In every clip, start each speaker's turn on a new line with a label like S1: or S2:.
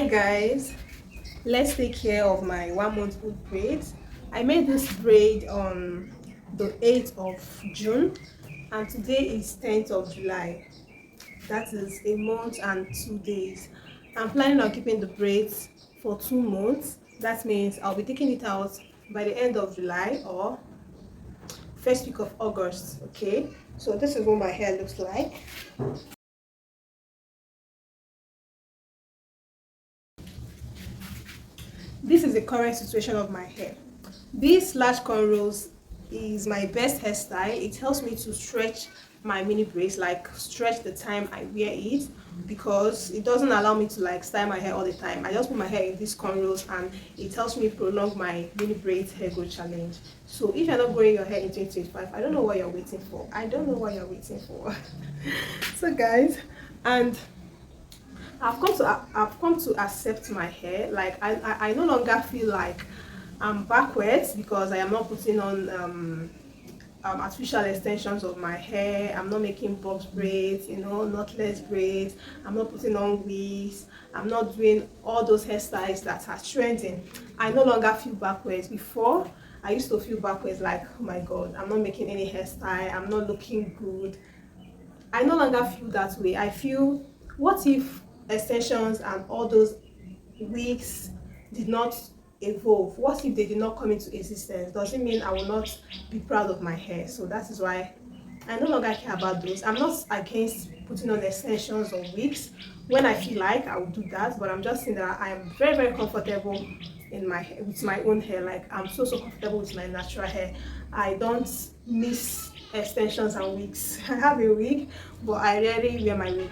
S1: Hi guys, let's take care of my 1 month old braids. I made this braid on the 8th of June and today is 10th of July. That is a month and 2 days. I'm planning on keeping the braids for 2 months. That means I'll be taking it out by the end of July or first week of August. Okay, so this is what my hair looks like. This is the current situation of my hair. This large cornrows is my best hairstyle. It helps me to stretch my mini braids, like stretch the time I wear it, because it doesn't allow me to like style my hair all the time. I just put my hair in these cornrows and it helps me prolong my mini braids hair growth challenge. So if you're not growing your hair in 2025, I don't know what you're waiting for. I don't know what you're waiting for. So guys, and I've come to accept my hair. Like I no longer feel like I'm backwards because I am not putting on artificial extensions of my hair. I'm not making box braids, knotless braids. I'm not putting on wigs. I'm not doing all those hairstyles that are trending. I no longer feel backwards. Before, I used to feel backwards, like, oh my god, I'm not making any hairstyle, I'm not looking good. I no longer feel that way. I feel, what if extensions and all those wigs did not evolve? What if they did not come into existence? Does it mean I will not be proud of my hair? So that is why I no longer care about those. I'm not against putting on extensions or wigs. When I feel like, I will do that, but I'm just saying that I am very, very comfortable in my hair, with my own hair. Like, I'm so comfortable with my natural hair. I don't miss extensions and wigs. I have a wig, but I rarely wear my wig.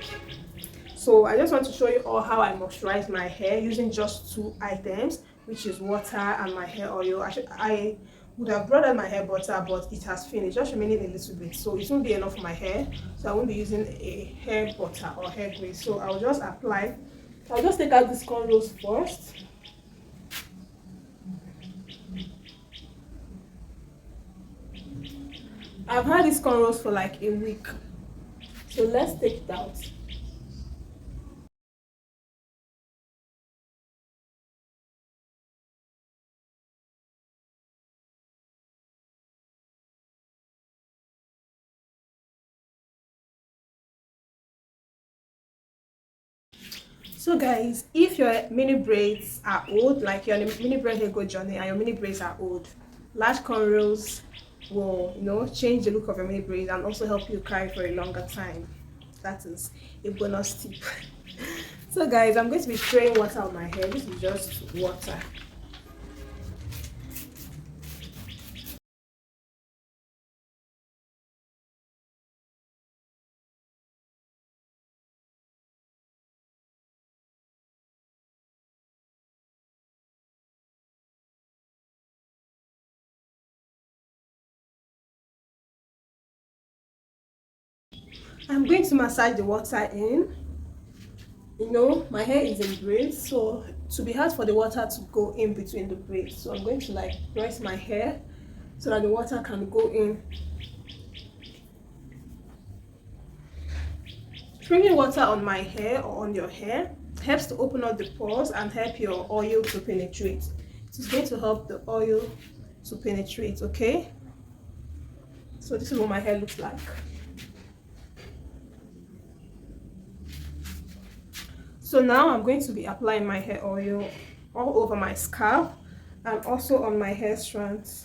S1: So I just want to show you all how I moisturize my hair using just 2 items, which is water and my hair oil. I would have brought out my hair butter, but it has finished, just remaining a little bit, so it won't be enough for my hair. So I won't be using a hair butter or hair grease. So I'll just apply. I'll just take out this cornrows first. I've had these cornrows for like a week, so let's take it out. So guys, if your mini braids are old, like your mini braid hair growth journey and your mini braids are old, large cornrows will change the look of your mini braids and also help you carry for a longer time. That is a bonus tip. So guys, I'm going to be spraying water on my hair. This is just water. I'm going to massage the water in. My hair is in braids, so to be hard for the water to go in between the braids, so I'm going to like press my hair so that the water can go in. Spraying water on my hair or on your hair helps to open up the pores and help your oil to penetrate. It is going to help the oil to penetrate. Okay, so this is what my hair looks like. So now I'm going to be applying my hair oil all over my scalp and also on my hair strands.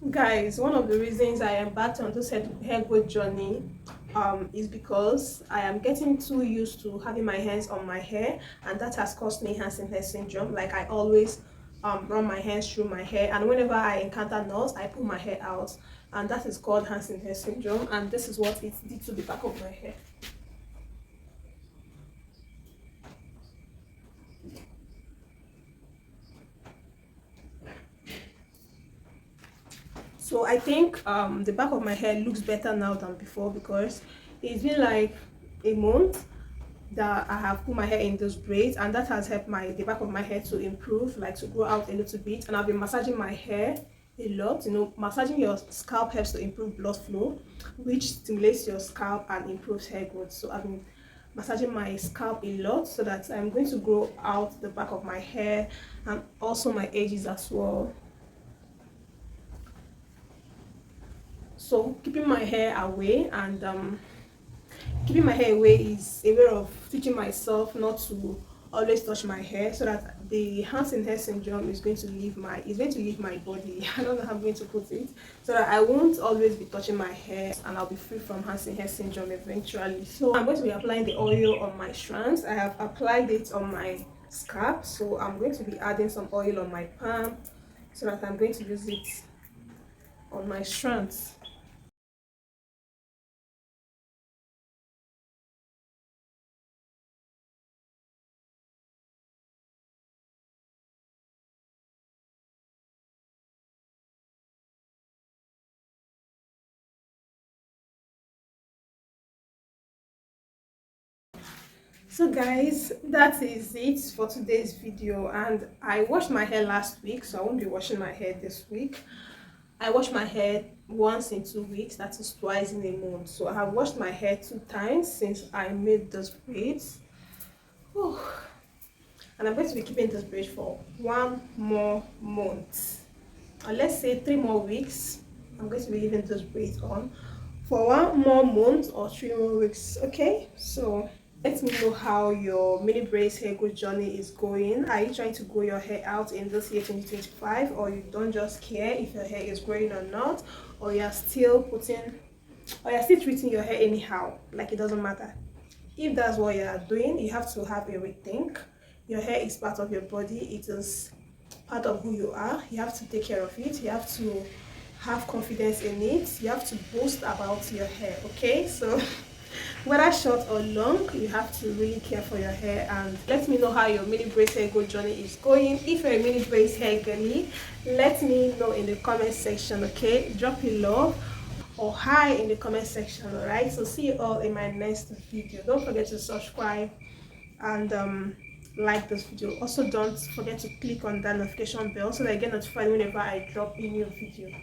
S1: Guys, one of the reasons I embarked on this hair growth journey is because I am getting too used to having my hands on my hair, and that has caused me hands and hair syndrome. Like, I always run my hands through my hair, and whenever I encounter knots, I pull my hair out, and that is called hands and hair syndrome, and this is what it did to the back of my hair. So I think the back of my hair looks better now than before, because it's been like a month that I have put my hair in those braids, and that has helped the back of my hair to improve, like to grow out a little bit. And I've been massaging my hair a lot. You know, massaging your scalp helps to improve blood flow, which stimulates your scalp and improves hair growth. So I've been massaging my scalp a lot, so that I'm going to grow out the back of my hair and also my edges as well. So keeping my hair away and keeping my hair away is a way of teaching myself not to always touch my hair, so that the hands and hair syndrome is going to leave my body. I don't know how I'm going to put it, so that I won't always be touching my hair and I'll be free from hands and hair syndrome eventually. So I'm going to be applying the oil on my strands. I have applied it on my scalp, so I'm going to be adding some oil on my palm, so that I'm going to use it on my strands. So guys, that is it for today's video, and I washed my hair last week, so I won't be washing my hair this week. I wash my hair once in 2 weeks, that is twice in a month. So I have washed my hair 2 times since I made those braids. Whew. And I'm going to be keeping this braid for 1 more month, or let's say 3 more weeks. I'm going to be leaving those braids on for 1 more month or 3 more weeks. Okay, so let me know how your mini braids hair growth journey is going. Are you trying to grow your hair out in this year 2025, or you don't just care if your hair is growing or not, or you're still treating your hair anyhow, like it doesn't matter? If that's what you are doing, you have to have a rethink. Your hair is part of your body. It is part of who you are. You have to take care of it. You have to have confidence in it. You have to boast about your hair. Okay, so whether short or long, you have to really care for your hair. And let me know how your mini braids hair growth journey is going. If you're a mini braids hair girly, let me know in the comment section. Okay, drop a love or hi in the comment section. All right, so see you all in my next video. Don't forget to subscribe and like this video. Also, don't forget to click on that notification bell so that you get notified whenever I drop a new video.